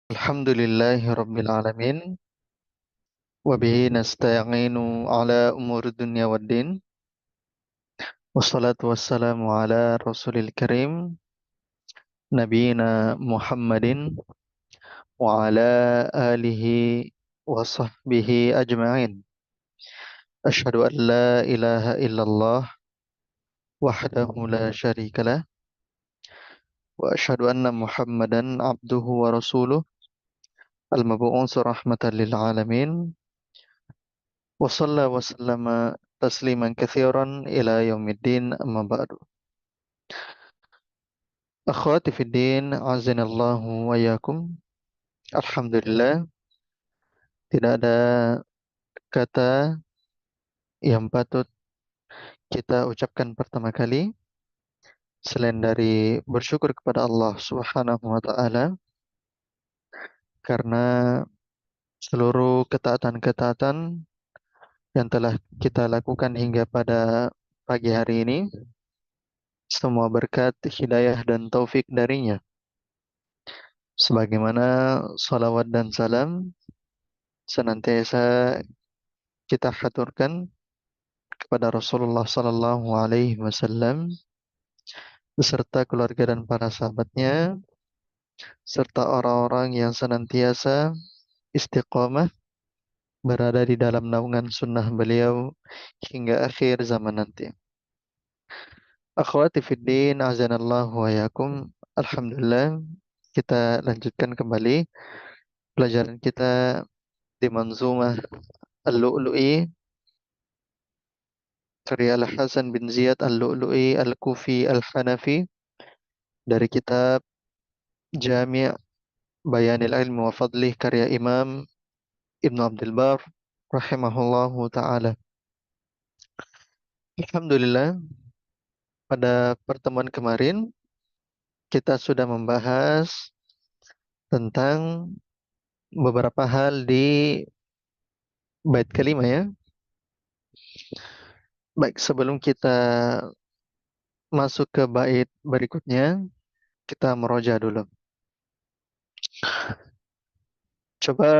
Alhamdulillahi Rabbil Alamin wa bihi nasta'inu ala umuri dunya waddin wassalatu wassalamu ala rasulil karim nabiyina Muhammadin wa ala alihi wa sahbihi ajma'in ashhadu an la ilaha illallah wahdahu la syarikalah wa ashhadu anna Muhammadan abduhu wa rasuluh al-mab'uts rahmatan lil alamin wa sallallahu wa sallama tasliman katsiran ila yaumiddin amma ba'du. Akhwati fiddin, azanallahu wa yakum. Alhamdulillah, tidak ada kata yang patut kita ucapkan pertama kali selain dari bersyukur kepada Allah Subhanahu wa taala karena seluruh ketaatan-ketaatan yang telah kita lakukan hingga pada pagi hari ini semua berkat hidayah dan taufik darinya. Sebagaimana salawat dan salam senantiasa kita haturkan kepada Rasulullah Sallallahu Alaihi Wasallam beserta keluarga dan para sahabatnya serta orang-orang yang senantiasa istiqomah berada di dalam naungan sunnah beliau hingga akhir zaman nanti. Akhwati fiddin, azanallahu wa yakum. Alhamdulillah, kita lanjutkan kembali pelajaran kita di Manzumah Al-Lu'lu'i karya Al-Hasan bin Ziyad Al-Lu'lu'i Al-Kufi Al-Hanafi dari kitab Jami' Bayanil Ilmi wa Fadlih karya Imam Ibnu Abdul Bar rahimahullahu taala. Alhamdulillah, pada pertemuan kemarin kita sudah membahas tentang beberapa hal di bait kelima ya. Baik, sebelum kita masuk ke bait berikutnya, kita meroja dulu. Coba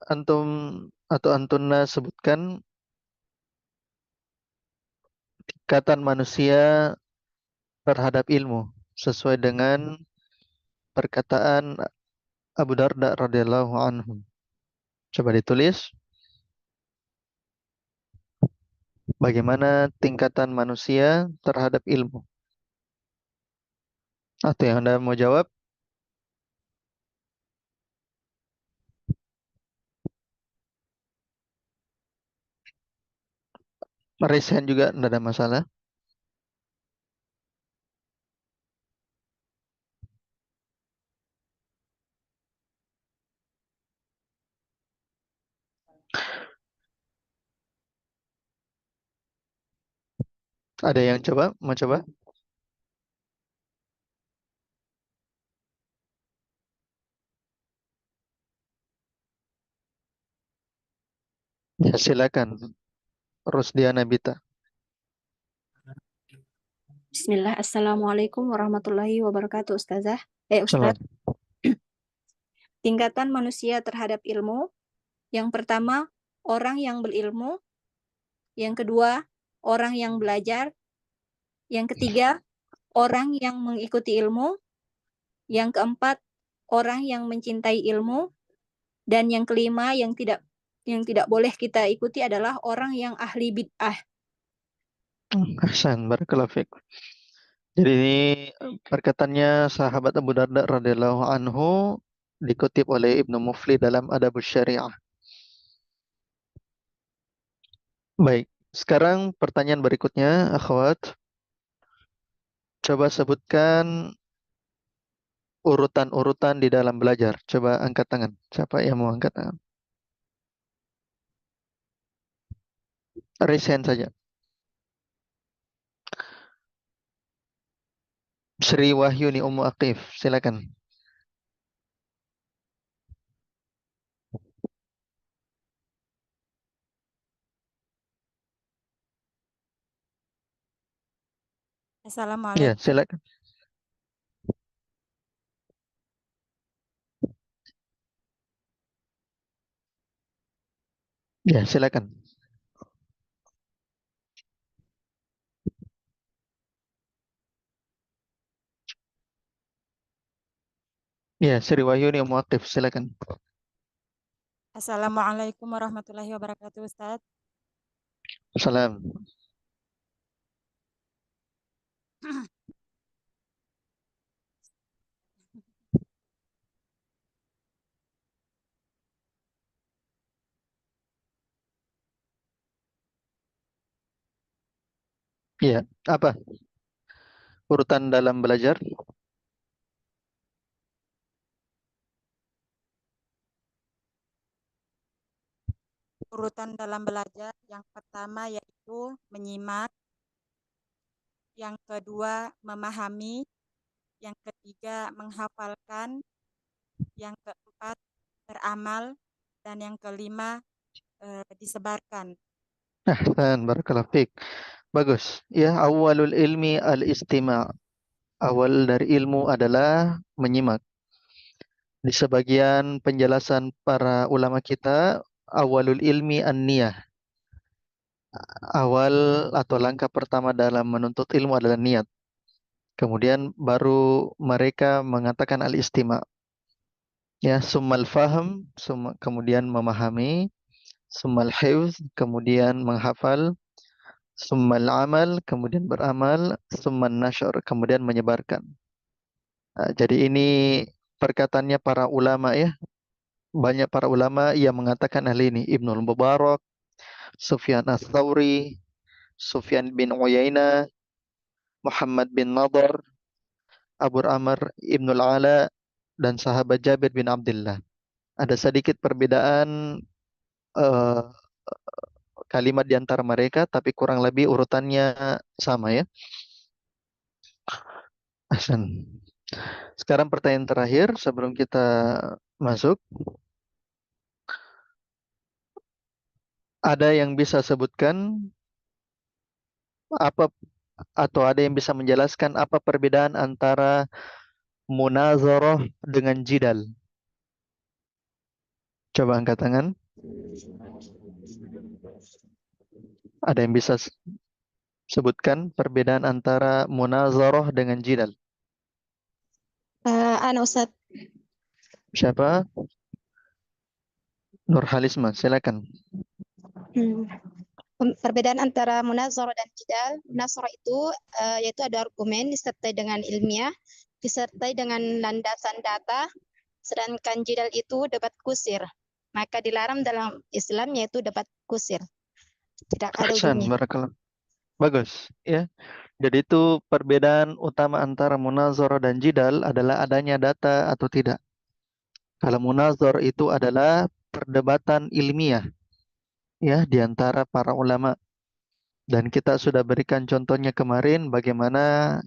antum atau antuna sebutkan tingkatan manusia terhadap ilmu sesuai dengan perkataan Abu Darda radhiyallahu anhu. Coba ditulis bagaimana tingkatan manusia terhadap ilmu. Atau yang Anda mau jawab, resign juga tidak ada masalah. Ada yang coba, mau coba? Ya, silakan. Rusdiana Bita. Bismillah, Assalamualaikum warahmatullahi wabarakatuh, Ustazah. Ustaz, Salam. tingkatan manusia terhadap ilmu. Yang pertama, orang yang berilmu. Yang kedua, orang yang belajar. Yang ketiga, orang yang mengikuti ilmu. Yang keempat, orang yang mencintai ilmu. Dan yang kelima, yang tidak boleh kita ikuti adalah orang yang ahli bid'ah. Hasan, barakallahu fiik. Jadi ini perkataannya sahabat Abu Darda radhiyallahu anhu dikutip oleh Ibnu Mufli dalam Adabus Syariah. Baik, sekarang pertanyaan berikutnya, akhwat. Coba sebutkan urutan-urutan di dalam belajar. Coba angkat tangan. Siapa yang mau angkat tangan? Raise hand saja. Sri Wahyuni Ummu Aqif, silakan. Ya, Assalamualaikum. silakan. Ya, silakan. Ya, Sri Wahyuni Muatif, silakan. Assalamualaikum warahmatullahi wabarakatuh, Ustadz. Salam. Ya, apa urutan dalam belajar? Urutan dalam belajar yang pertama yaitu menyimak, yang kedua memahami, yang ketiga menghafalkan, yang keempat beramal, dan yang kelima disebarkan. Ahsan, barakallahu fiik. Bagus. Ya, awalul ilmi al-istima'. Awal dari ilmu adalah menyimak. Di sebagian penjelasan para ulama kita, awalul ilmi an-niyah. Awal atau langkah pertama dalam menuntut ilmu adalah niat. Kemudian baru mereka mengatakan al-istima'. Ya, summal faham, kemudian memahami, summal hifz, kemudian menghafal, summal amal, kemudian beramal, summal nasyr, kemudian menyebarkan. Jadi ini perkataannya para ulama ya. Banyak para ulama yang mengatakan hal ini. Ibnul Mubarak, Sufyan ats-Tsauri, Sufyan bin Uyainah, Muhammad bin Nadhr, Abu Amr Ibnul Ala, dan sahabat Jabir bin Abdullah. Ada sedikit perbedaan eh, kalimat di antara mereka, tapi kurang lebih urutannya sama ya. Ahsan. Sekarang pertanyaan terakhir sebelum kita masuk. Ada yang bisa sebutkan apa atau ada yang bisa menjelaskan apa perbedaan antara munazarah dengan jidal? Coba angkat tangan. Ada yang bisa sebutkan perbedaan antara munazarah dengan jidal? Ana Ustaz. Siapa? Nur Halisma, silakan. Hmm. Perbedaan antara munazarah dan jidal. Munazarah itu yaitu ada argumen disertai dengan ilmiah, disertai dengan landasan data, sedangkan jidal itu debat kusir. Maka dilarang dalam Islam yaitu debat kusir. Tidak ada Ahsan, ujungnya. barakallah. Bagus, ya. Jadi itu perbedaan utama antara munazarah dan jidal adalah adanya data atau tidak. Kalau munazar itu adalah perdebatan ilmiah ya di antara para ulama, dan kita sudah berikan contohnya kemarin bagaimana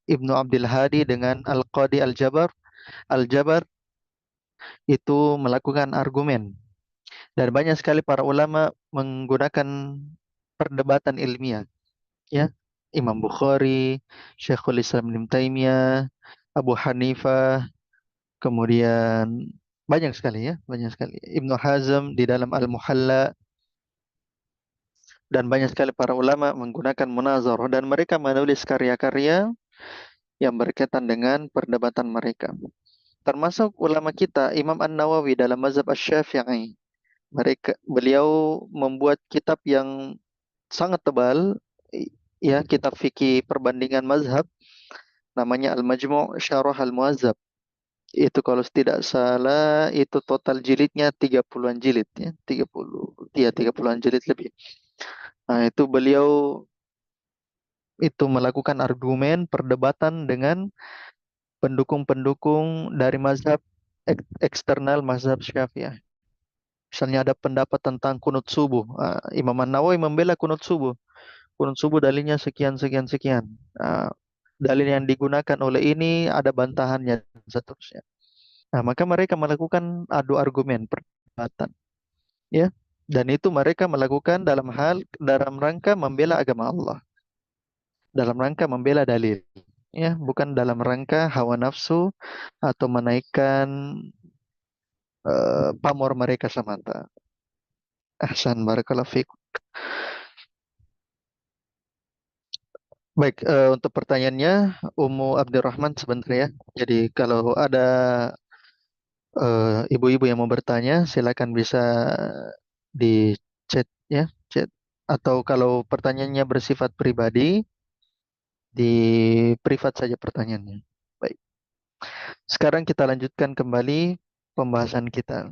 Ibnu Abdul Hadi dengan Al-Qadi Al-Jabar itu melakukan argumen, dan banyak sekali para ulama menggunakan perdebatan ilmiah ya. Imam Bukhari, Syekhul Islam Ibnu Taimiyah, Abu Hanifah, kemudian banyak sekali ya, banyak sekali. Ibnu Hazm di dalam Al-Muhalla, dan banyak sekali para ulama menggunakan munazarah, dan mereka menulis karya-karya yang berkaitan dengan perdebatan mereka. Termasuk ulama kita Imam An-Nawawi dalam mazhab Asy-Syafi'i. Beliau membuat kitab yang sangat tebal ya, kitab fikih perbandingan mazhab, namanya Al-Majmu' Syarah Al-Muhazzab. Itu kalau tidak salah itu total jilidnya 30-an jilid ya, 30, ya 30-an jilid lebih. Nah, itu beliau itu melakukan argumen perdebatan dengan pendukung-pendukung dari mazhab eksternal mazhab Syafi'ah. Misalnya ada pendapat tentang kunut subuh. Imam An-Nawawi membela kunut subuh. Kunut subuh dalilnya sekian sekian sekian. Dalil yang digunakan oleh ini ada bantahannya dan seterusnya. Nah, maka mereka melakukan adu argumen perdebatan, ya. Dan itu mereka melakukan dalam rangka membela agama Allah, dalam rangka membela dalil, ya, bukan dalam rangka hawa nafsu atau menaikkan pamor mereka semata. Ahsan, barakallahu fiik. Baik, untuk pertanyaannya Ummu Abdurrahman sebentar ya. Jadi kalau ada ibu-ibu yang mau bertanya, silakan bisa di chat ya, chat. Atau kalau pertanyaannya bersifat pribadi, di privat saja pertanyaannya. Baik, sekarang kita lanjutkan kembali pembahasan kita.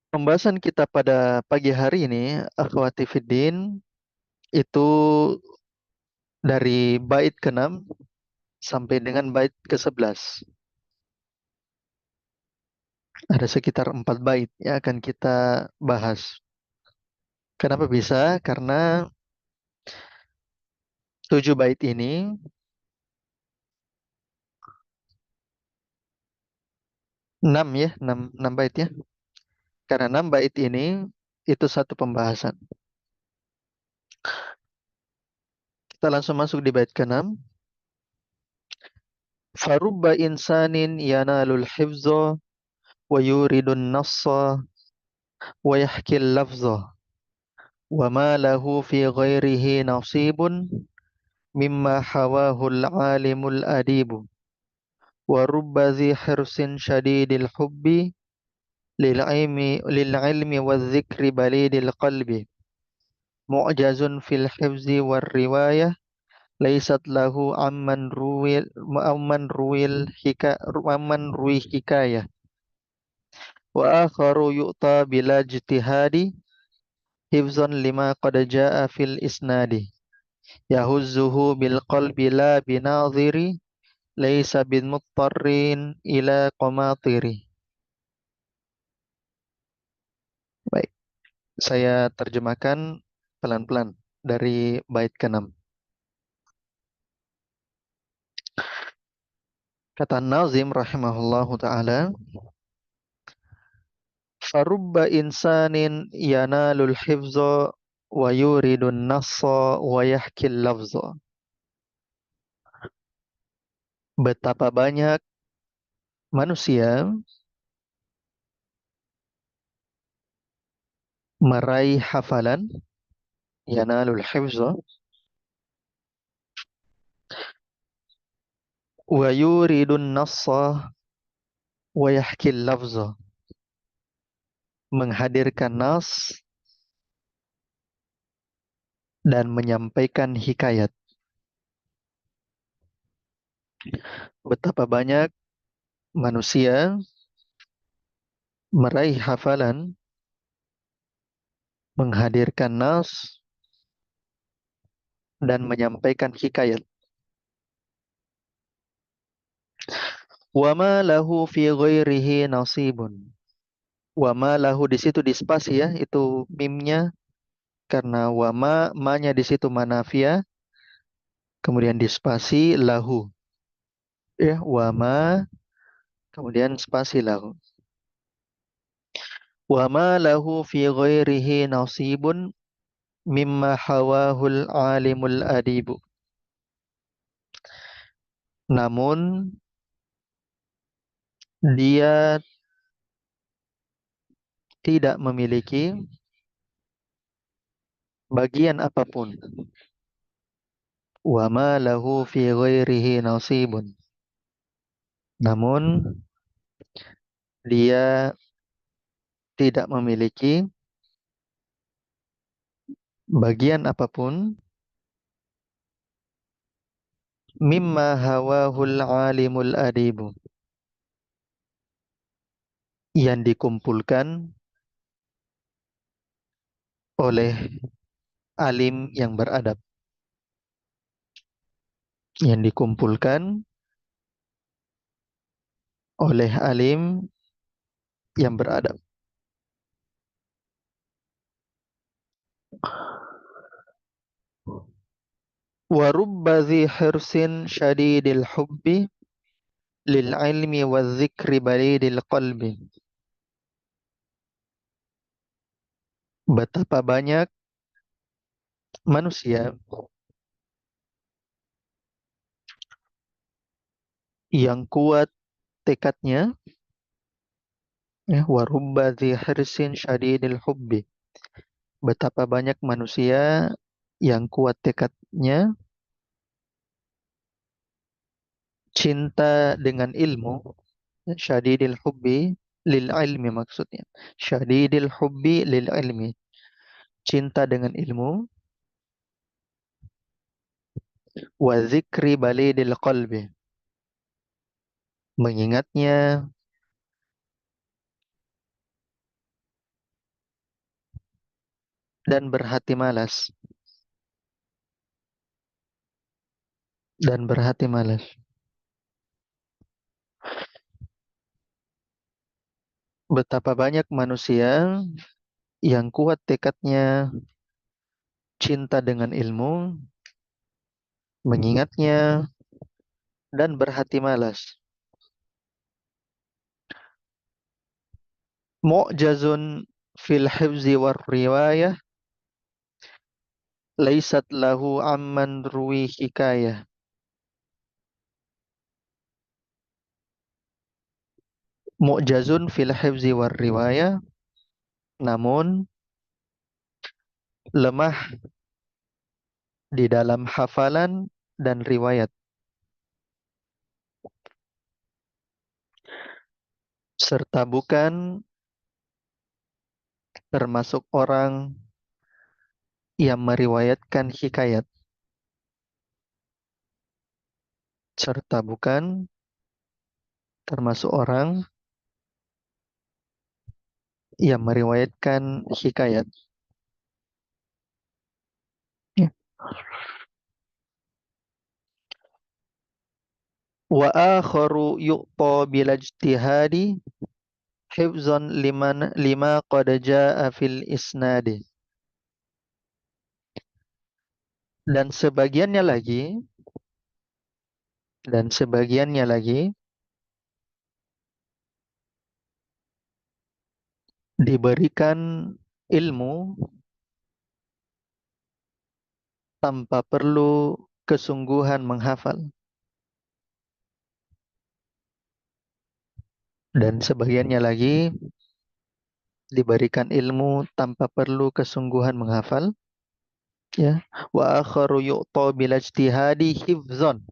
Pembahasan kita pada pagi hari ini, akhwati fiddin, itu dari bait ke-6 sampai dengan bait ke-11. Ada sekitar 4 bait yang akan kita bahas. Kenapa bisa? Karena 7 bait ini, 6 ya, 6 bait ya. Karena 6 bait ini itu satu pembahasan. Kita langsung masuk di bait ke-6. Farubba insanin yanalul hifza wa yuridun nassa wa yahkil lafza wa ma lahu fi ghairihi nasibun mimma hawahul alimul adibu wa rubba zi hirsin syadidil hubbi lil ilmi wa dzikri balidil qalbi mu'jazun fil hifzi war riwayah laisat lahu amman ruwi hikayah wa akharu yu'ta bila ijtihadi hifzan lima qad jaa fil isnadi yahuzzuhu bil qalbi la binadhiri laisa bin muttarrin ila qamatiri. Baik, saya terjemahkan pelan-pelan dari bait ke-6. Kata Nazim rahimahullahu taala, farubba insanin yanalul hifza wa yuridun nassa wa yahkil lafza. Betapa banyak manusia meraih hafalan yanalul hifza wa yuridun nassa wa yahkil lafza, menghadirkan nas dan menyampaikan hikayat. Betapa banyak manusia meraih hafalan, menghadirkan nas, dan menyampaikan hikayat. Wa ma lahu fi ghairihi nasibun. Wa ma lahu di situ di spasi ya, itu mimnya karena wa ma-nya di situ manafia, kemudian di spasi lahu. Ya, wa ma kemudian spasi lahu. Wa ma lahu fi ghairihi nasibun mimma hawahul alimul adibu. Namun dia tidak memiliki bagian apapun. Wa ma lahu fi ghairihi nasibun. Namun dia tidak memiliki bagian apapun mimma hawahul alimul adibu, yang dikumpulkan oleh alim yang beradab. Yang dikumpulkan oleh alim yang beradab. Wa rubba dhi hirsin syadidil hubbi lil ilmi wa dzikri balidil qalbi. Betapa banyak manusia yang kuat tekadnya Ya, wa rubba dhi hirsin syadidil hubbi. Betapa banyak manusia yang kuat tekadnya, cinta dengan ilmu, syadidil hubbi lil ilmi maksudnya. Syadidil hubbi lil ilmi. Cinta dengan ilmu, wa zikri balidil qalbi. Mengingatnya dan berhati malas. Dan berhati malas. Betapa banyak manusia yang kuat tekadnya, cinta dengan ilmu, mengingatnya, dan berhati malas. Mu'jazun fil hifzi war riwayah, laisat lahu amman ruwi hikayah. Mu'jazun fil hifzi war riwayah, namun lemah di dalam hafalan dan riwayat. Serta bukan termasuk orang yang meriwayatkan hikayat. Serta bukan termasuk orang yang meriwayatkan hikayat. Ya. Wa akharu yu'ta bil ijtihadi hifzan lima qad jaa fil isnadi. Dan sebagiannya lagi diberikan ilmu tanpa perlu kesungguhan menghafal. Dan sebagiannya lagi diberikan ilmu tanpa perlu kesungguhan menghafal. Ya, wa akharu yu'ta bil ijtihadi hifzan.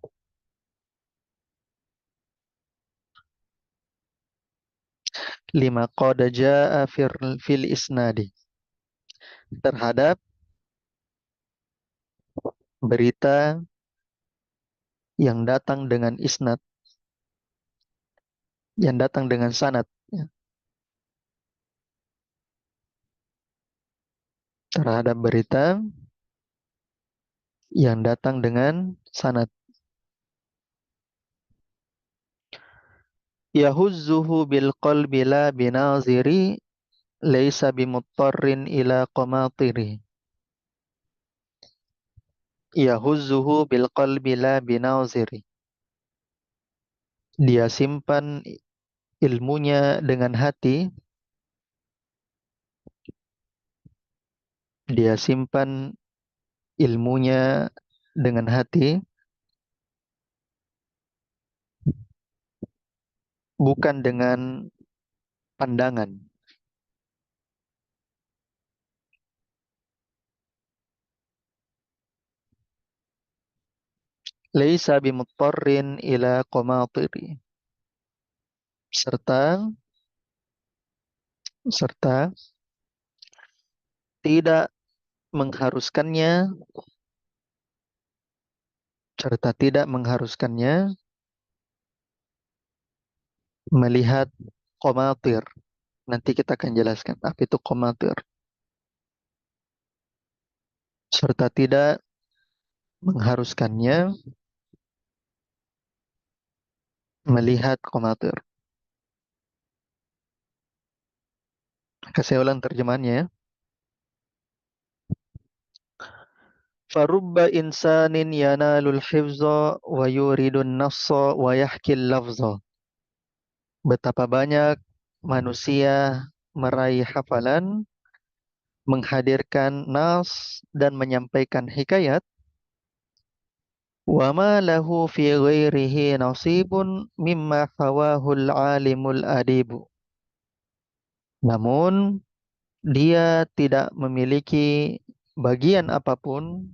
Lima qad jaa fil isnadi. Terhadap berita yang datang dengan isnad, yang datang dengan sanad. Ya. Terhadap berita yang datang dengan sanad. Yahuzzuhu bil qalbi la binaziri laisa bimuttarrin ila qamatiri. Yahuzzuhu bil qalbi la binaziri. Dia simpan ilmunya dengan hati. Dia simpan ilmunya dengan hati, bukan dengan pandangan. Laisa bimuttarrin ila qamatiri. Serta tidak mengharuskannya melihat qamatir. Nanti kita akan jelaskan apa itu qamatir. Serta tidak mengharuskannya melihat qamatir. Saya ulang terjemahannya ya. Farubba insanin yanalul hifza wa yuridun nassa wa yahkil lafza. Betapa banyak manusia meraih hafalan, menghadirkan nas dan menyampaikan hikayat. Wa ma lahu fi ghairihi nasibun mimma hawahul alimul adibu. Namun dia tidak memiliki bagian apapun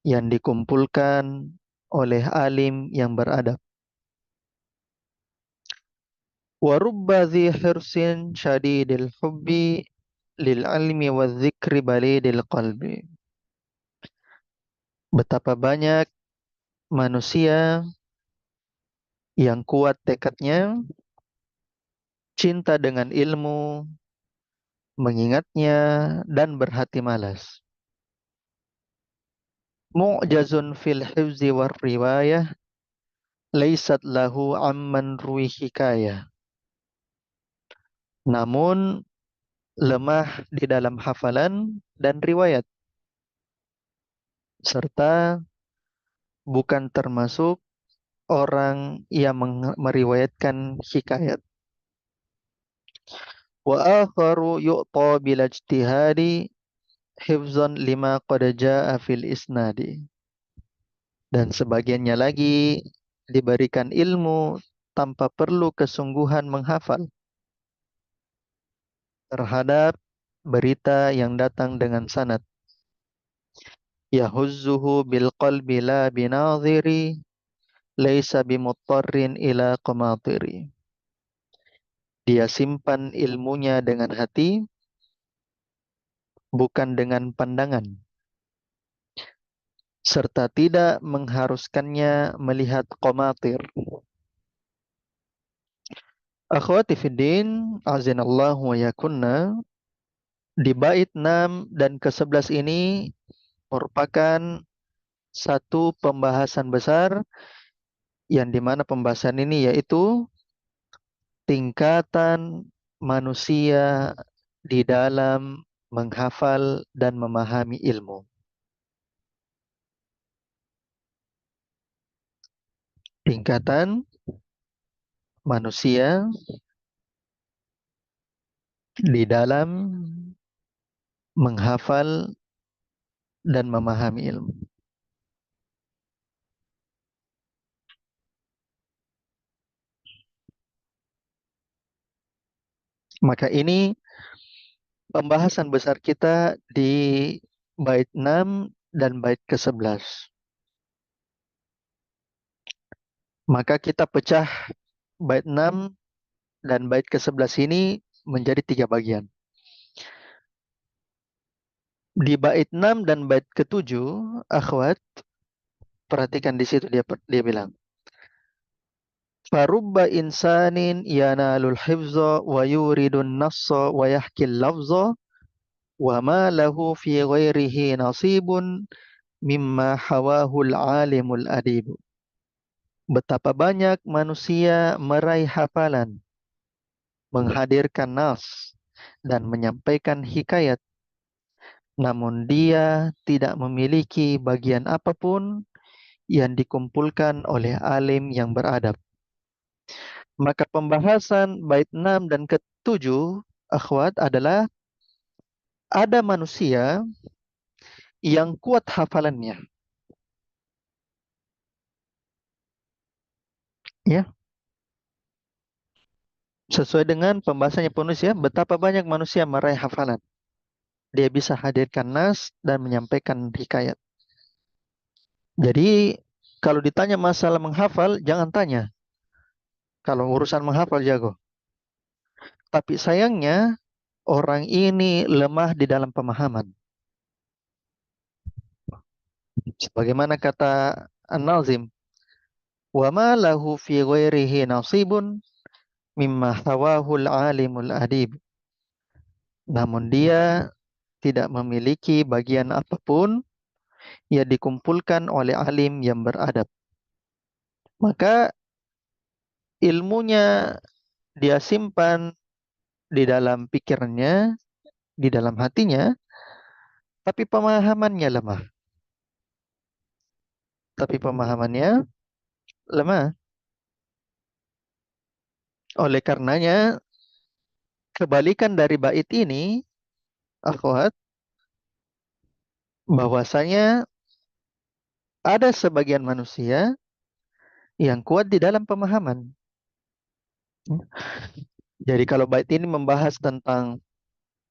yang dikumpulkan oleh alim yang beradab. Wa rubba dhi hirsin syadidil hubbi lil ilmi wa dzikri balidil qalbi. Betapa banyak manusia yang kuat tekadnya, cinta dengan ilmu, mengingatnya, dan berhati malas. Mu'jazun fil hifzi war riwayah, laisat lahu amman ruwi hikayah. Namun lemah di dalam hafalan dan riwayat, serta bukan termasuk orang yang meriwayatkan hikayat. Wa akharu yu'ta bil ijtihadi hifzan lima qad jaa fil isnadi. Dan sebagiannya lagi diberikan ilmu tanpa perlu kesungguhan menghafal terhadap berita yang datang dengan sanad. Yahuzzuhu bil qalbi la binadhiri laisa bimuttarrin ila qamatiri. Dia simpan ilmunya dengan hati, bukan dengan pandangan, serta tidak mengharuskannya melihat qamatir. Akhwati fiddin, azinallahu wa yakunna, di bait 6 dan ke-11 ini merupakan satu pembahasan besar yang dimana pembahasan ini yaitu tingkatan manusia di dalam menghafal dan memahami ilmu. Tingkatan manusia di dalam menghafal dan memahami ilmu. Maka ini pembahasan besar kita di bait 6 dan bait ke-11. Maka kita pecah bait 6 dan bait ke-11 ini menjadi 3 bagian. Di bait 6 dan bait ke-7, akhwat, perhatikan di situ dia bilang, farubba insanin yanalul hifza wa yuridun nassa wa yahkil lafza wa ma lahu fi ghairihi nasibun mimma hawahul alimul adib. Betapa banyak manusia meraih hafalan, menghadirkan nas, dan menyampaikan hikayat, namun dia tidak memiliki bagian apapun yang dikumpulkan oleh alim yang beradab. Maka pembahasan bait 6 dan ke-7, akhwat, adalah ada manusia yang kuat hafalannya. Ya. Sesuai dengan pembahasannya penulis ya, betapa banyak manusia meraih hafalan. Dia bisa hadirkan nas dan menyampaikan hikayat. Jadi kalau ditanya masalah menghafal, jangan tanya. Kalau urusan menghafal jago. Tapi sayangnya orang ini lemah di dalam pemahaman. Sebagaimana kata An-Nazim, wa ma lahu fi ghairihi nasibun mimma hawahul alimul adib. Namun dia tidak memiliki bagian apapun yang dikumpulkan oleh alim yang beradab. Maka ilmunya dia simpan di dalam pikirannya, di dalam hatinya, tapi pemahamannya lemah. Oleh karenanya, kebalikan dari bait ini, akhwat, bahwasanya ada sebagian manusia yang kuat di dalam pemahaman. Jadi kalau bait ini membahas tentang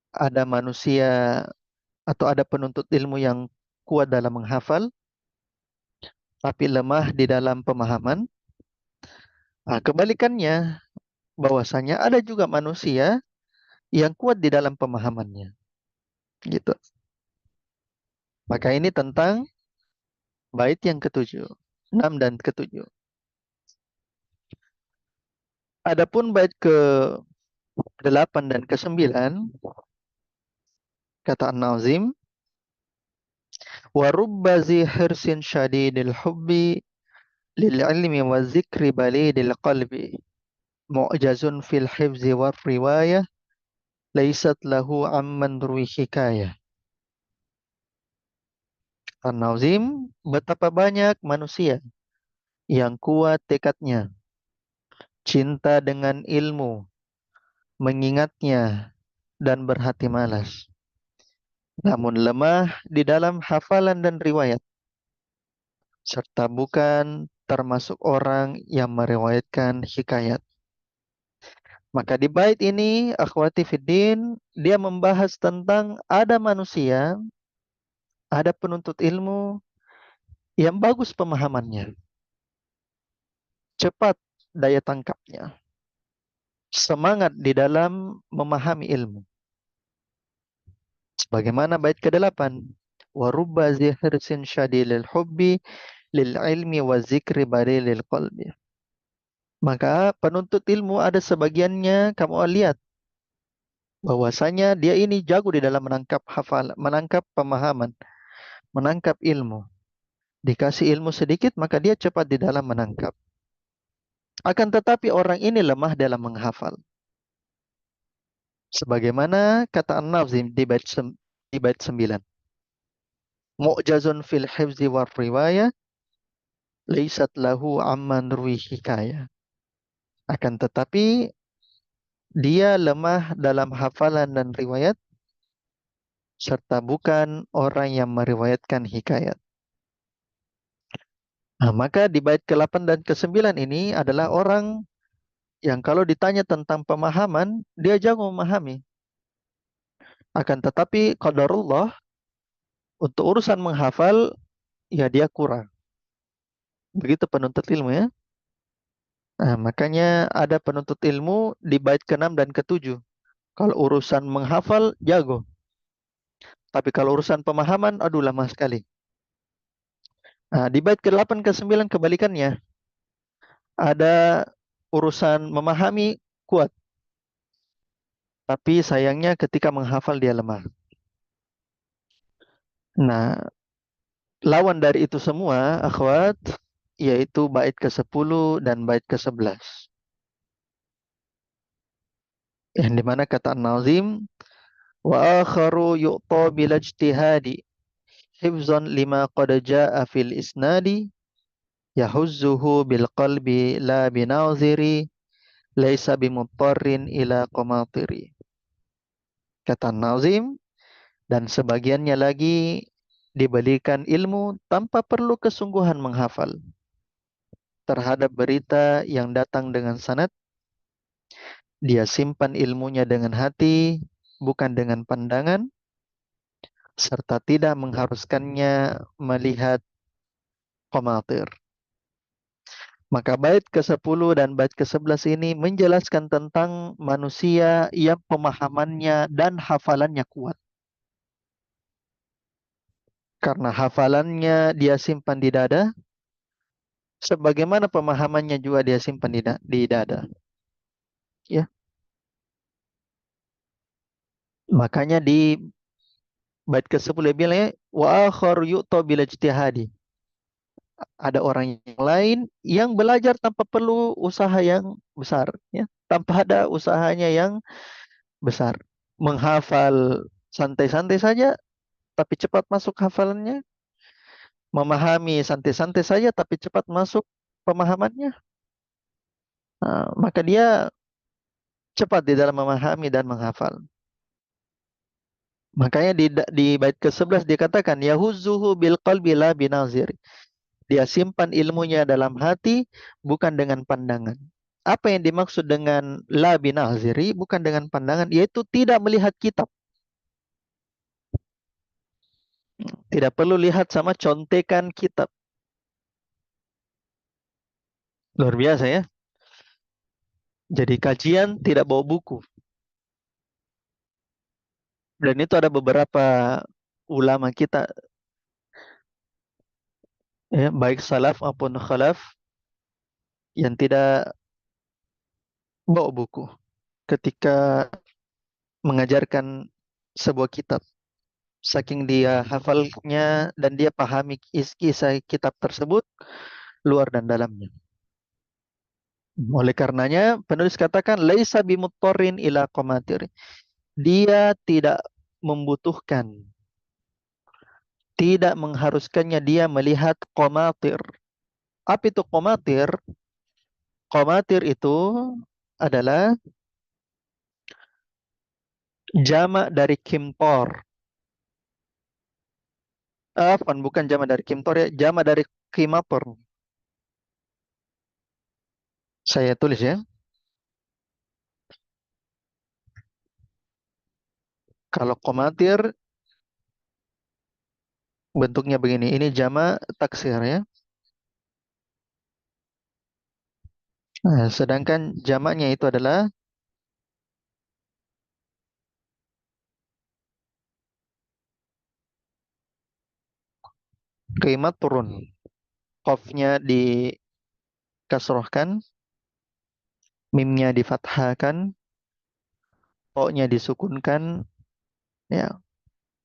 ada manusia atau ada penuntut ilmu yang kuat dalam menghafal, tapi lemah di dalam pemahaman. Nah, kebalikannya, bahwasanya ada juga manusia yang kuat di dalam pemahamannya. Gitu. Maka ini tentang bait yang ketujuh, 6 dan ketujuh. Adapun bait ke-8 dan ke-9, kata An-Nazim, wa rubba zi hirsin syadidil hubbi lil ilmi wa zikri balidil qalbi mu'jazun fil hifzi war riwayah laysat lahu amman ruwi hikayah. An-Nazim, betapa banyak manusia yang kuat tekadnya, cinta dengan ilmu, mengingatnya, dan berhati malas, namun lemah di dalam hafalan dan riwayat, serta bukan termasuk orang yang meriwayatkan hikayat. Maka di bait ini, akhwati fiddin, dia membahas tentang ada manusia, ada penuntut ilmu yang bagus pemahamannya, cepat daya tangkapnya, semangat di dalam memahami ilmu. Sebagaimana bait ke-8, wa rubba zihirsin syadilil hubbi lil ilmi wa zikri barilil qalbi. Maka penuntut ilmu ada sebagiannya kamu lihat bahwasanya dia ini jago di dalam menangkap hafal, menangkap pemahaman, menangkap ilmu. Dikasih ilmu sedikit maka dia cepat di dalam menangkap. Akan tetapi orang ini lemah dalam menghafal. Sebagaimana kata An-Nazim di bait 9. Mu'jazun fil hifzi war riwayah laysat lahu amman ruwi hikayah. Akan tetapi dia lemah dalam hafalan dan riwayat serta bukan orang yang meriwayatkan hikayat. Nah, maka di bait ke-8 dan ke-9 ini adalah orang yang kalau ditanya tentang pemahaman, dia jago memahami. Akan tetapi qadarullah untuk urusan menghafal, ya dia kurang. Begitu penuntut ilmu ya. Nah, makanya ada penuntut ilmu di bait ke-6 dan ke-7. Kalau urusan menghafal, jago. Tapi kalau urusan pemahaman, aduh lama sekali. Nah, di bait ke-8 ke-9 kebalikannya. Ada urusan memahami kuat. Tapi sayangnya ketika menghafal dia lemah. Nah, lawan dari itu semua, akhwat, yaitu bait ke-10 dan bait ke-11. Yang dimana kata An-Nazim, wa akharu yu'ta bil ijtihadi hifzan lima qad jaa fil isnadi yahuzzuhu bil qalbi la binaziri laisa bimuttarrin ila qamatiri. Kata Nazim, dan sebagiannya lagi diberikan ilmu tanpa perlu kesungguhan menghafal terhadap berita yang datang dengan sanad. Dia simpan ilmunya dengan hati, bukan dengan pandangan, serta tidak mengharuskannya melihat qamatir. Maka bait ke-10 dan bait ke-11 ini menjelaskan tentang manusia yang pemahamannya dan hafalannya kuat. Karena hafalannya dia simpan di dada, sebagaimana pemahamannya juga dia simpan di dada. Ya. Makanya di bait ke-10 dia bilang ya, wa akhar yu'ta bil ijtihadi. Ada orang yang lain yang belajar tanpa perlu usaha yang besar, ya, tanpa ada usahanya yang besar. Menghafal santai-santai saja, tapi cepat masuk hafalannya. Memahami santai-santai saja, tapi cepat masuk pemahamannya. Nah, maka dia cepat di dalam memahami dan menghafal. Makanya di bait ke-11 dikatakan yahuzzuhu bil qalbi la binazir. Dia simpan ilmunya dalam hati bukan dengan pandangan. apa yang dimaksud dengan la binaziri bukan dengan pandangan, yaitu tidak melihat kitab. Tidak perlu lihat sama contekan kitab. Luar biasa ya. Jadi kajian tidak bawa buku. Dan itu ada beberapa ulama kita, ya, baik salaf maupun khalaf, yang tidak bawa buku ketika mengajarkan sebuah kitab. Saking dia hafalnya dan dia pahami kisah kitab tersebut, luar dan dalamnya. Oleh karenanya penulis katakan laisa bimuttorin ila qamatir. Dia tidak membutuhkan, tidak mengharuskannya dia melihat qamatir. Apa itu qamatir? Qamatir itu adalah jamak dari kimtor. Bukan jamak dari kimtor ya, jamak dari kimator. Saya tulis ya. Kalau qamatir bentuknya begini. Ini jamak taksir ya. Nah, sedangkan jamaknya itu adalah kimat turun. Qafnya dikasrohkan, mimnya difathahkan, o-nya disukunkan, ya,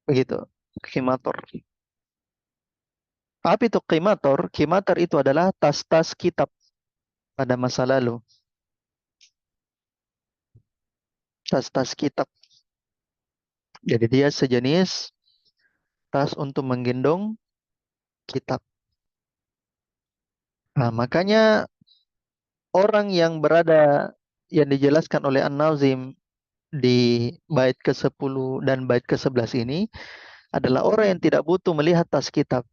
begitu. Kimator. Apa itu kimator? Kimator itu adalah tas-tas kitab pada masa lalu. Tas-tas kitab. Jadi dia sejenis tas untuk menggendong kitab. Nah, makanya orang yang berada yang dijelaskan oleh An-Nazim di bait ke-10 dan bait ke-11 ini adalah orang yang tidak butuh melihat tas kitab,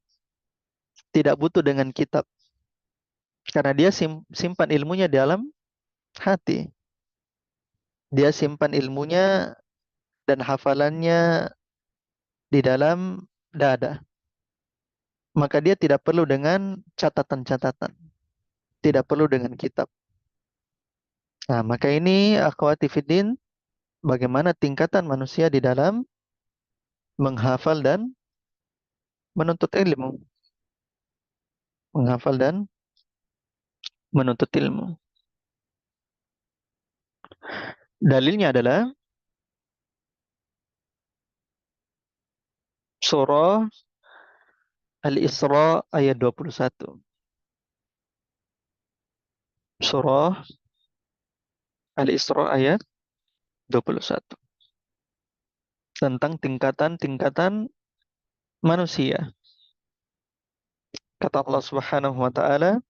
tidak butuh dengan kitab, karena dia simpan ilmunya di dalam hati. Dia simpan ilmunya dan hafalannya di dalam dada. Maka dia tidak perlu dengan catatan-catatan, tidak perlu dengan kitab. Nah, maka ini akhwati fiddin, bagaimana tingkatan manusia di dalam menghafal dan menuntut ilmu. Menghafal dan menuntut ilmu. Dalilnya adalah surah Al-Isra ayat 21. Surah Al-Isra ayat 21. Tentang tingkatan-tingkatan manusia. Kata Allah Subhanahu wa taala,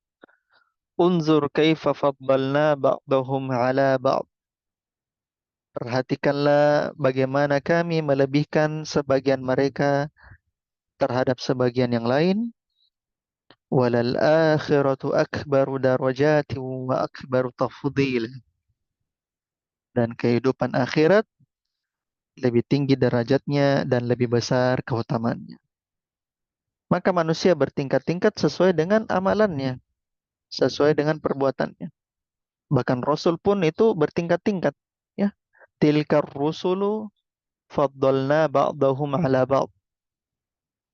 "Unzur kaifa faddalna ba'dahum 'ala ba'd." Perhatikanlah bagaimana kami melebihkan sebagian mereka terhadap sebagian yang lain. Walal akhiratu akbaru darajati wa akbaru tafdhil. Dan kehidupan akhirat lebih tinggi derajatnya dan lebih besar keutamaannya. Maka manusia bertingkat-tingkat sesuai dengan amalannya, sesuai dengan perbuatannya. Bahkan Rasul pun itu bertingkat-tingkat. Ya, tilkar rusulu faddalna ba'dahum ala ba'd.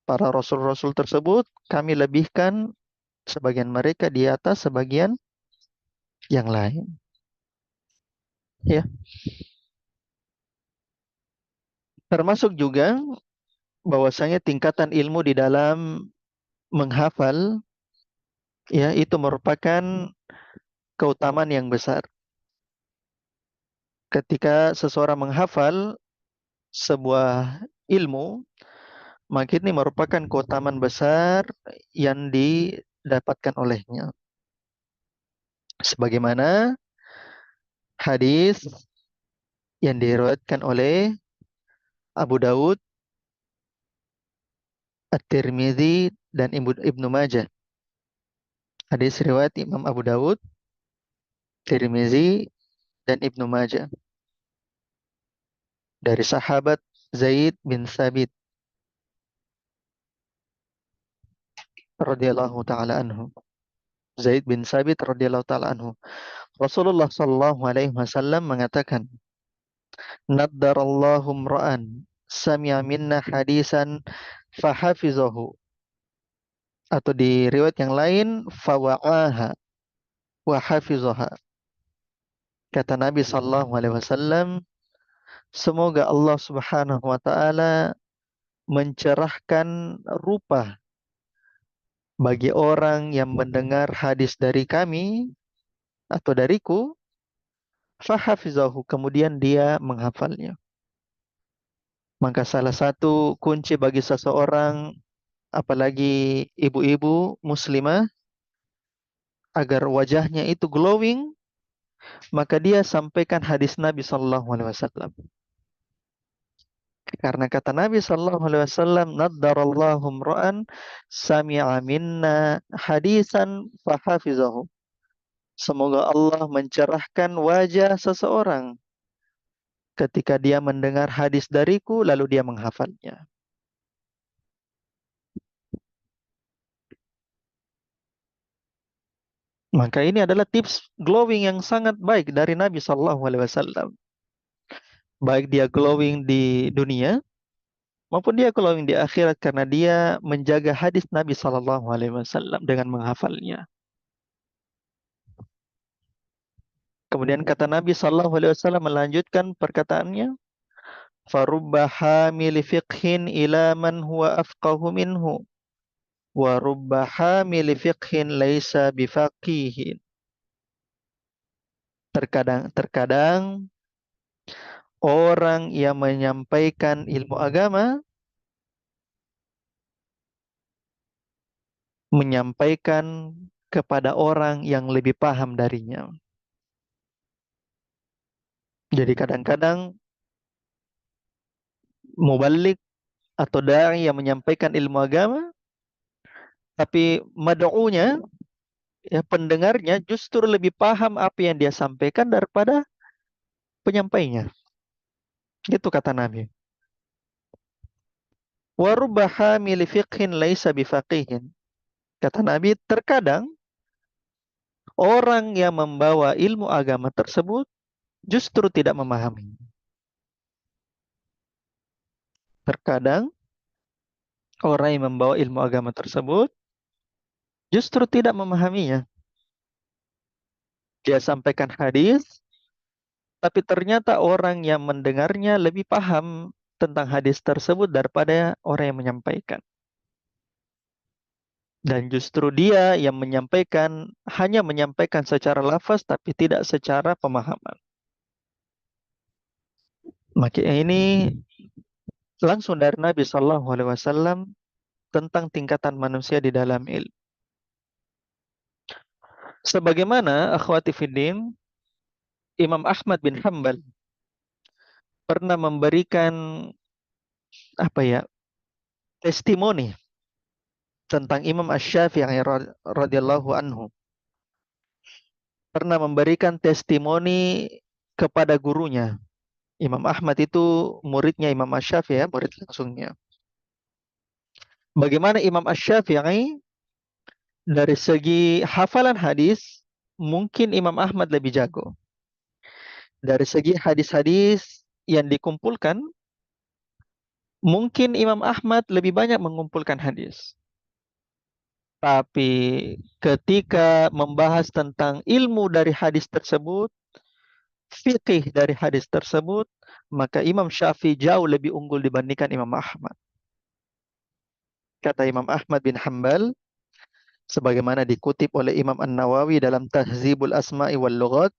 Para rasul-rasul tersebut kami lebihkan sebagian mereka di atas sebagian yang lain. Ya, termasuk juga bahwasanya tingkatan ilmu di dalam menghafal, ya, itu merupakan keutamaan yang besar. Ketika seseorang menghafal sebuah ilmu, maka ini merupakan keutamaan besar yang didapatkan olehnya. Sebagaimana hadis yang diriwayatkan oleh Abu Daud, At-Tirmidzi, dan Ibnu Majah. Hadis riwayat Imam Abu Daud, Tirmizi, dan Ibnu Majah. Dari sahabat Zaid bin Sabit radhiyallahu taala anhu. Zaid bin Sabit radhiyallahu taala anhu. Rasulullah sallallahu alaihi wasallam mengatakan, "Naddarallahu imra'an sami'a minna hadisan fahafizahu." Atau di riwayat yang lain, fawa'aha wa hafizaha. Kata Nabi sallallahu alaihi wasallam, semoga Allah Subhanahu wa taala mencerahkan rupa bagi orang yang mendengar hadis dari kami atau dariku, fahafizahu, kemudian dia menghafalnya. Maka salah satu kunci bagi seseorang, apalagi ibu-ibu muslimah, agar wajahnya itu glowing, maka dia sampaikan hadis Nabi Sallallahu Alaihi Wasallam. Karena kata Nabi Sallallahu Alaihi Wasallam, "Naddarallahu imra'an sami'a minna hadisan fahafizahu." Semoga Allah mencerahkan wajah seseorang ketika dia mendengar hadis dariku lalu dia menghafalnya. Maka ini adalah tips glowing yang sangat baik dari Nabi Sallallahu Alaihi Wasallam. Baik dia glowing di dunia maupun dia glowing di akhirat karena dia menjaga hadis Nabi Sallallahu Alaihi Wasallam dengan menghafalnya. Kemudian kata Nabi Sallallahu Alaihi Wasallam melanjutkan perkataannya, "Farubba hamili fiqhin ila man huwa afqahu minhu, wa rubba hamili fiqhin laisa bifaqihin." Terkadang orang yang menyampaikan ilmu agama menyampaikan kepada orang yang lebih paham darinya. Jadi kadang-kadang mubalik atau dai yang menyampaikan ilmu agama, tapi mad'unya, ya, pendengarnya justru lebih paham apa yang dia sampaikan daripada penyampainya. Itu kata Nabi. Wa rubba hamili fiqhin laisa bifaqihin. Kata Nabi, terkadang orang yang membawa ilmu agama tersebut justru tidak memahami. Terkadang orang yang membawa ilmu agama tersebut justru tidak memahaminya. Dia sampaikan hadis, tapi ternyata orang yang mendengarnya lebih paham tentang hadis tersebut daripada orang yang menyampaikan. Dan justru dia yang menyampaikan hanya menyampaikan secara lafaz tapi tidak secara pemahaman. Maka ini langsung dari Nabi Shallallahu Alaihi Wasallam tentang tingkatan manusia di dalam ilmu. Sebagaimana akhwati fiddin, Imam Ahmad bin Hanbal pernah memberikan testimoni tentang Imam Asy-Syafi'i radhiyallahu anhu. Pernah memberikan testimoni kepada gurunya. Imam Ahmad itu muridnya Imam Asy-Syafi'i, ya, murid langsungnya. Bagaimana Imam Asy-Syafi'i dari segi hafalan hadis mungkin Imam Ahmad lebih jago. Dari segi hadis-hadis yang dikumpulkan mungkin Imam Ahmad lebih banyak mengumpulkan hadis. Tapi ketika membahas tentang ilmu dari hadis tersebut, fikih dari hadis tersebut, maka Imam Syafi'i jauh lebih unggul dibandingkan Imam Ahmad. Kata Imam Ahmad bin Hanbal, sebagaimana dikutip oleh Imam An-Nawawi dalam Tahzibul Asma'i wal Lughat,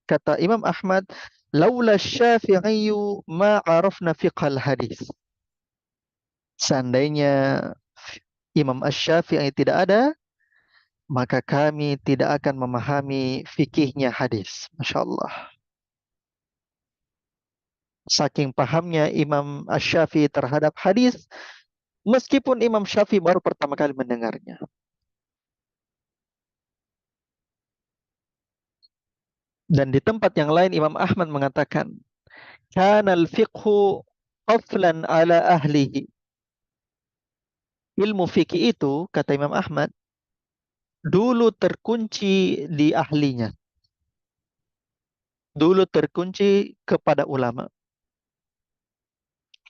kata Imam Ahmad, "Laula Syafi'i ma arafna fiqhal hadis." Seandainya Imam Asy-Syafi'i tidak ada, maka kami tidak akan memahami fikihnya hadis. Masya Allah. Saking pahamnya Imam Asy-Syafi'i terhadap hadis, meskipun Imam Syafi'i baru pertama kali mendengarnya. Dan di tempat yang lain Imam Ahmad mengatakan, "Kana al-fiqhu qaflan ala ahlihi." Ilmu fikih itu, kata Imam Ahmad, dulu terkunci di ahlinya. Dulu terkunci kepada ulama.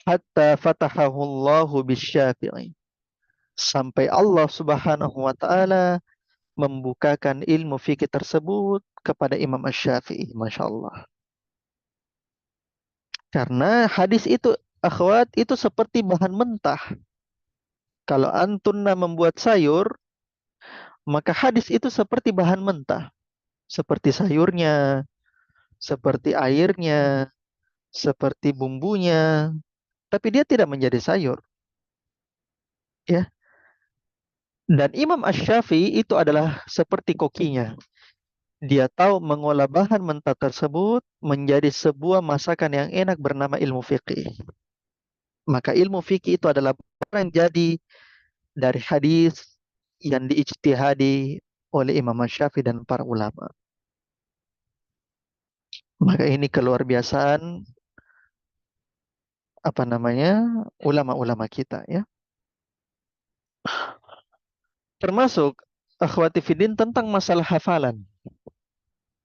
Hatta fatahahu Allahu bisyafi'i. Sampai Allah Subhanahu wa taala membukakan ilmu fikih tersebut kepada Imam Asy-Syafi'i. Masya Allah. Karena hadis itu, akhwat, itu seperti bahan mentah. Kalau antunna membuat sayur, maka hadis itu seperti bahan mentah. Seperti sayurnya, seperti airnya, seperti bumbunya. Tapi dia tidak menjadi sayur. Ya. Dan Imam Asy-Syafi'i itu adalah seperti kokinya. Dia tahu mengolah bahan mentah tersebut menjadi sebuah masakan yang enak bernama ilmu fikih. Maka ilmu fikih itu adalah barang jadi dari hadis yang diijtihadi oleh Imam Syafi'i dan para ulama. Maka ini keluar biasaan ulama-ulama kita, ya. Termasuk akhwati fiddin tentang masalah hafalan.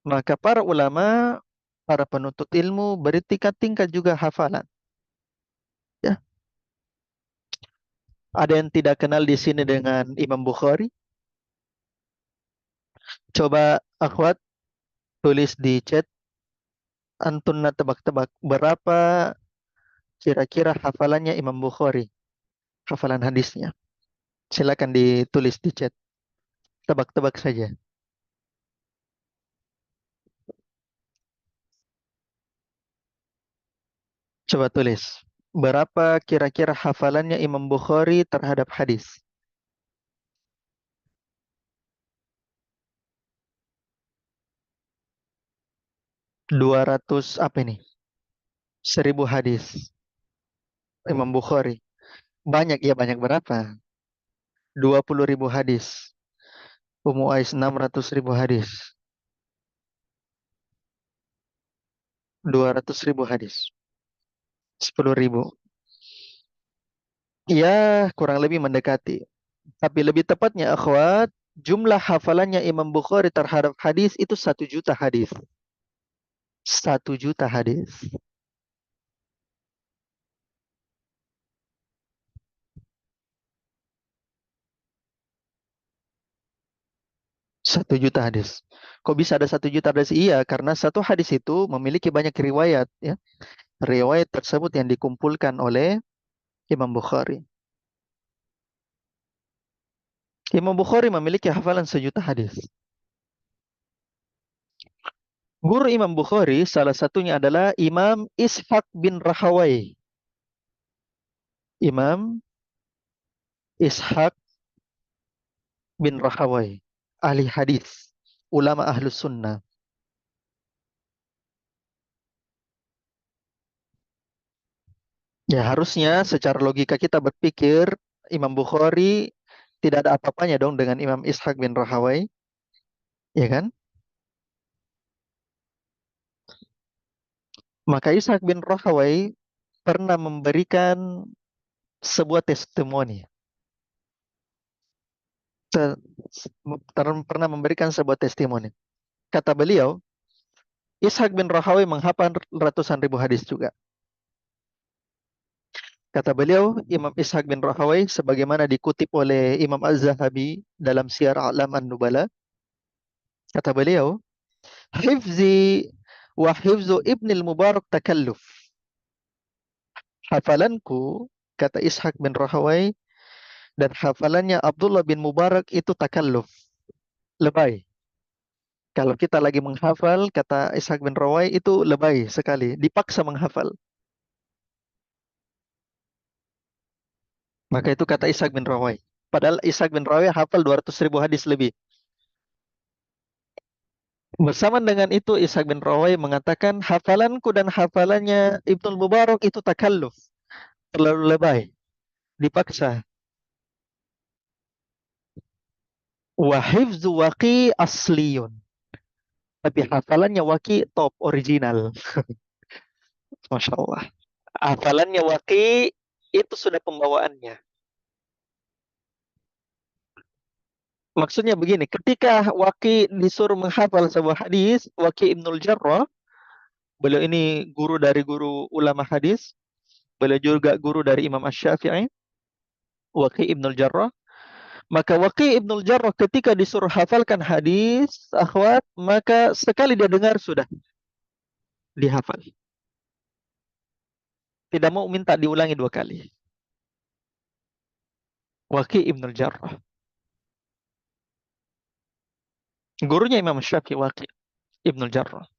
Maka para ulama, para penuntut ilmu bertingkat-tingkat juga hafalan. Ya. Ada yang tidak kenal di sini dengan Imam Bukhari? Coba akhwat tulis di chat, antunna tebak-tebak berapa kira-kira hafalannya Imam Bukhari, hafalan hadisnya. Silakan ditulis di chat. Tebak-tebak saja. Coba tulis. Berapa kira-kira hafalannya Imam Bukhari terhadap hadis? 200 apa ini? 1000 hadis. Imam Bukhari. Banyak ya, banyak berapa? 20.000 hadis. Ummu Ais 600.000 hadis. 200.000 hadis. 10.000. Ya, kurang lebih mendekati. Tapi lebih tepatnya akhwat, jumlah hafalannya Imam Bukhari terhadap hadis itu 1 juta hadis. 1 juta hadis. 1 juta hadis. Kok bisa ada 1 juta hadis? Iya, karena satu hadis itu memiliki banyak riwayat, ya. Riwayat tersebut yang dikumpulkan oleh Imam Bukhari. Imam Bukhari memiliki hafalan 1 juta hadis. Guru Imam Bukhari salah satunya adalah Imam Ishaq bin Rahawai. Imam Ishaq bin Rahawai, ahli hadis, ulama ahlus sunnah. Ya, harusnya secara logika kita berpikir Imam Bukhari tidak ada apa-apanya dong dengan Imam Ishaq bin Rahawai, ya kan? Maka Ishaq bin Rahawai pernah memberikan sebuah testimoni. Pernah memberikan sebuah testimoni. Kata beliau, Ishaq bin Rahawai menghafal ratusan ribu hadis juga. Kata beliau, Imam Ishaq bin Rahawai sebagaimana dikutip oleh Imam Az-Zahabi dalam Syiar A'lam An-Nubala. Kata beliau, "Hifzi wa hifzu Ibnil Mubarak takalluf." Hafalanku, kata Ishaq bin Rahawai, dan hafalannya Abdullah bin Mubarak itu takalluf, lebay. Kalau kita lagi menghafal, kata Ishaq bin Rahawai, itu lebay sekali, dipaksa menghafal. Maka itu kata Ishaq bin Rahawai. Padahal Ishaq bin Rahawai hafal 200.000 hadis lebih. Bersama dengan itu Ishaq bin Rahawai mengatakan hafalanku dan hafalannya Ibnul Mubarak itu takalluf, terlalu lebay, dipaksa. Wa hifzu waqi asliyun. Tapi hafalannya Waki top, original. Masya Allah. Hafalannya Waki itu sudah pembawaannya. Maksudnya begini, ketika Waki disuruh menghafal sebuah hadis, Waki Ibnul Jarrah, beliau ini guru dari guru ulama hadis, beliau juga guru dari Imam Asy-Syafi'i, Waki Ibnul Jarrah. Maka Waki Ibnul Jarrah ketika disuruh hafalkan hadis, akhwat, maka sekali dia dengar sudah dihafal. Tidak mau minta diulangi 2 kali. Waki Ibnul Jarrah. Gurunya Imam Syafi'i, Waki Ibnul Jarrah.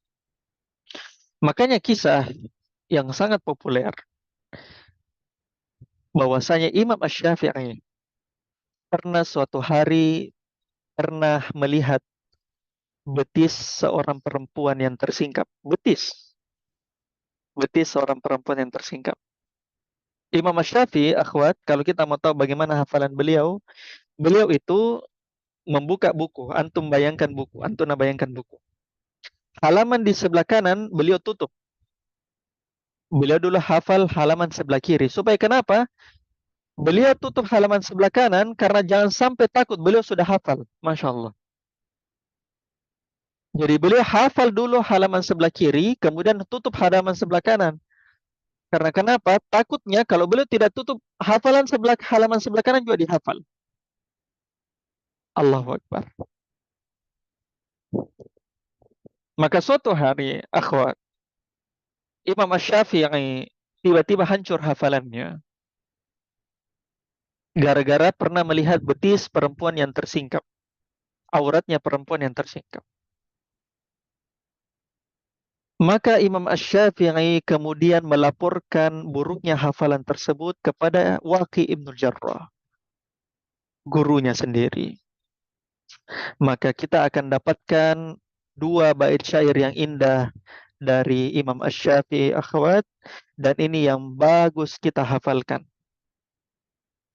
Makanya kisah yang sangat populer bahwasanya Imam Asy-Syafi'i pernah suatu hari pernah melihat betis seorang perempuan yang tersingkap. Betis seorang perempuan yang tersingkap. Imam Asy-Syafi'i, akhwat, kalau kita mau tahu bagaimana hafalan beliau, beliau itu membuka buku. Antum bayangkan buku, antuna bayangkan buku. Halaman di sebelah kanan beliau tutup. Beliau dulu hafal halaman sebelah kiri. Supaya kenapa? Beliau tutup halaman sebelah kanan karena jangan sampai takut beliau sudah hafal. Masya Allah. Jadi beliau hafal dulu halaman sebelah kiri, kemudian tutup halaman sebelah kanan. Karena kenapa? Takutnya kalau beliau tidak tutup halaman sebelah kanan juga dihafal. Allahu Akbar. Maka suatu hari, akhwat, Imam Asy-Syafi'i tiba-tiba hancur hafalannya. Gara-gara pernah melihat betis perempuan yang tersingkap. Auratnya perempuan yang tersingkap. Maka Imam Asy-Syafi'i kemudian melaporkan buruknya hafalan tersebut kepada Waki Ibnul Jarrah, gurunya sendiri. Maka kita akan dapatkan 2 bait syair yang indah dari Imam Asy-Syafi'i, akhwat, dan ini yang bagus kita hafalkan.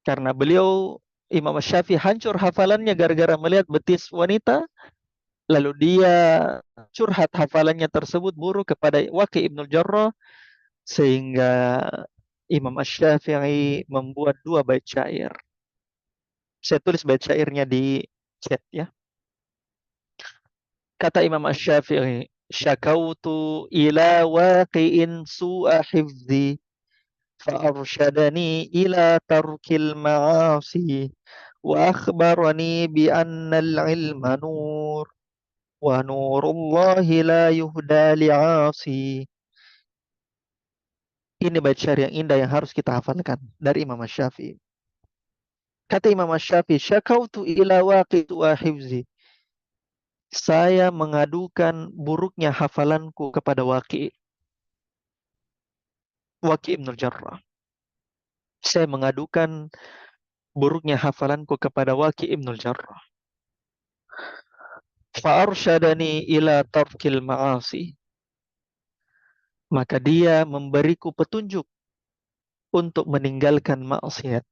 Karena beliau, Imam Asy-Syafi'i hancur hafalannya gara-gara melihat betis wanita, lalu dia curhat hafalannya tersebut buruk kepada Waki Ibnul Jarrah, sehingga Imam Asy-Syafi'i membuat 2 bait syair. Saya tulis bait syairnya di chat ya. Kata Imam Asy-Syafi'i, syakautu ila waqi'in su'a hifzi fa'arsyadani ila tarkil ma'asi wa akhbarani bi anna al-ilma nur wa nurullahi la yuhda li'asi. Ini bait syair yang indah yang harus kita hafalkan dari Imam Asy-Syafi'i. Kata Imam Asy-Syafi'i, syakautu ila waqi'tu wa hifzi. Saya mengadukan buruknya hafalanku kepada Waki Ibnul Jarrah. Saya mengadukan buruknya hafalanku kepada Waki Ibnul Jarrah. Fa'arsyadani ila tarkil ma'asi. Maka dia memberiku petunjuk untuk meninggalkan maksiat.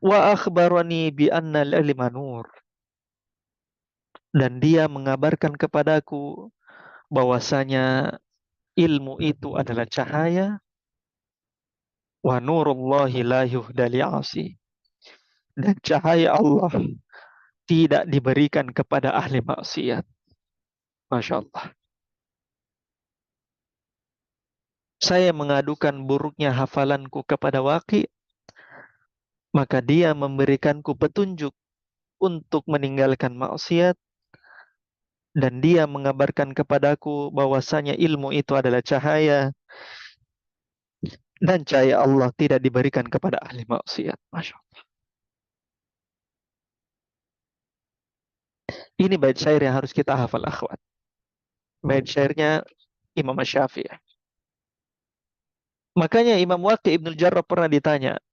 Wa akhbarani bi anna al-ilma nur. Dan dia mengabarkan kepadaku bahwasanya ilmu itu adalah cahaya. Wa nurullahi la yuhda li'asi. Dan cahaya Allah tidak diberikan kepada ahli maksiat. Masya Allah. Saya mengadukan buruknya hafalanku kepada Waki, maka dia memberikanku petunjuk untuk meninggalkan maksiat, dan dia mengabarkan kepadaku bahwasanya ilmu itu adalah cahaya, dan cahaya Allah tidak diberikan kepada ahli maksiat. Masya Allah. Ini bait syair yang harus kita hafal, akhwat. Bait syairnya Imam Asy-Syafi'i. Makanya Imam Waki Ibnul Jarrah pernah ditanya,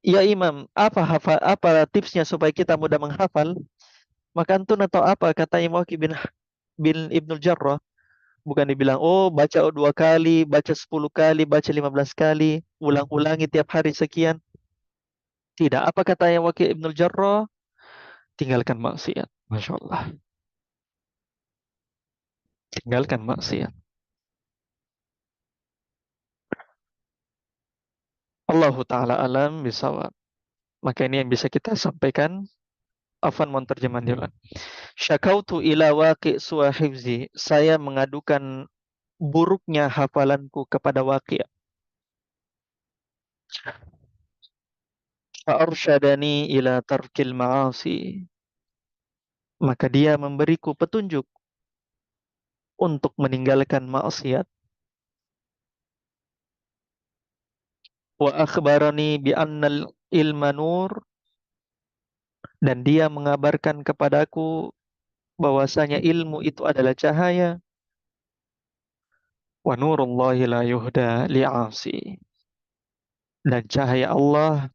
ya Imam, apa tipsnya supaya kita mudah menghafal? Maka antum tahu apa kata Imam Waki bin Ibnul Jarrah? Bukan dibilang, oh baca 2 kali, baca 10 kali, baca 15 kali, ulang-ulangi tiap hari sekian. Tidak, apa kata Imam Waki Ibnul Jarrah? Tinggalkan maksiat. Masya Allah. Tinggalkan maksiat. Allahu Ta'ala alam bisawab. Maka ini yang bisa kita sampaikan. Afan mohon terjemahan dulu. Syakautu ila waqi' su'a hifzi. Saya mengadukan buruknya hafalanku kepada Waqi'. Fa'arsyadani ila tarkil ma'asi. Maka dia memberiku petunjuk untuk meninggalkan maksiat. Wa akhbarani bi annal ilma nur. Dan dia mengabarkan kepadaku bahwasanya ilmu itu adalah cahaya. Wa nurullahi la yuhda li'asi. Dan cahaya Allah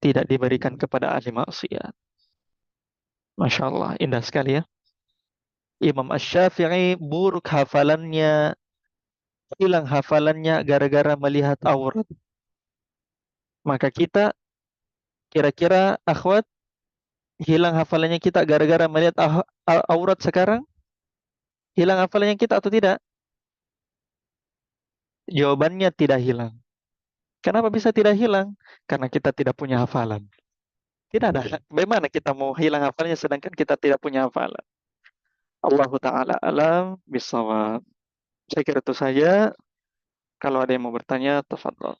tidak diberikan kepada ahli maksiat. Masya Allah, indah sekali ya. Imam Ash-Syafi'i buruk hafalannya, hilang hafalannya gara-gara melihat aurat. Maka kita kira-kira akhwat hilang hafalannya kita gara-gara melihat aurat sekarang? Hilang hafalannya kita atau tidak? Jawabannya tidak hilang. Kenapa bisa tidak hilang? Karena kita tidak punya hafalan. Tidak ada. Bagaimana kita mau hilang hafalannya sedangkan kita tidak punya hafalan? Allahu Ta'ala alam bisawab. Saya kira itu saja. Kalau ada yang mau bertanya, tafadhol.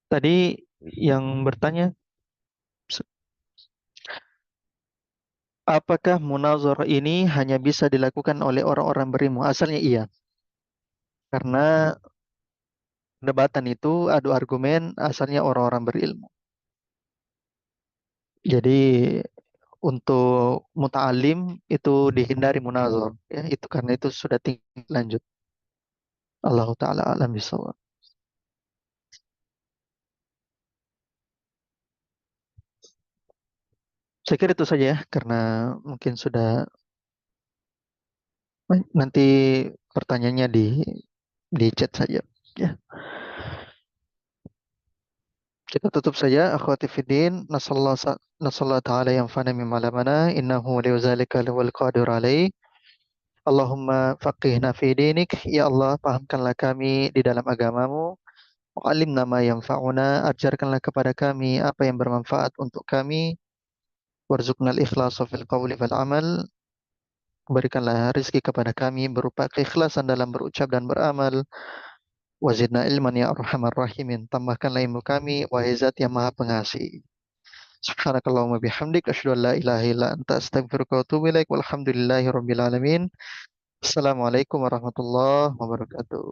Tadi yang bertanya, apakah munazarah ini hanya bisa dilakukan oleh orang-orang berilmu? Asalnya iya. Karena perdebatan itu adu argumen asalnya orang-orang berilmu. Jadi untuk muta'alim itu dihindari munazar. Ya, itu karena itu sudah tinggi lanjut. Allah Ta'ala alam bisawab. Saya kira itu saja ya, karena mungkin sudah nanti pertanyaannya di chat saja. Ya. Kita tutup saja akhwati fiddin. Nasallahu ta'ala yang fana mimma lamana innahu liwazalika wal qadir alaih. Allahumma faqihna fi dinik. Ya Allah, pahamkanlah kami di dalam agamamu. Wa'alimna ma yanfa'una. Ajarkanlah kepada kami apa yang bermanfaat untuk kami. Warzuqnal ikhlasa fil qawli wal amal. Berikanlah rezeki kepada kami berupa keikhlasan dalam berucap dan beramal. Wazidna ilman ya arhamar rahimin. Tambahkanlah ilmu kami, wahai Zat yang maha pengasih. Subhanakallahumma bihamdik. Asyhadu an la ilaha illa anta astaghfiruka wa atubu ilaik. Walhamdulillahi rabbil alamin. Assalamualaikum warahmatullahi wabarakatuh.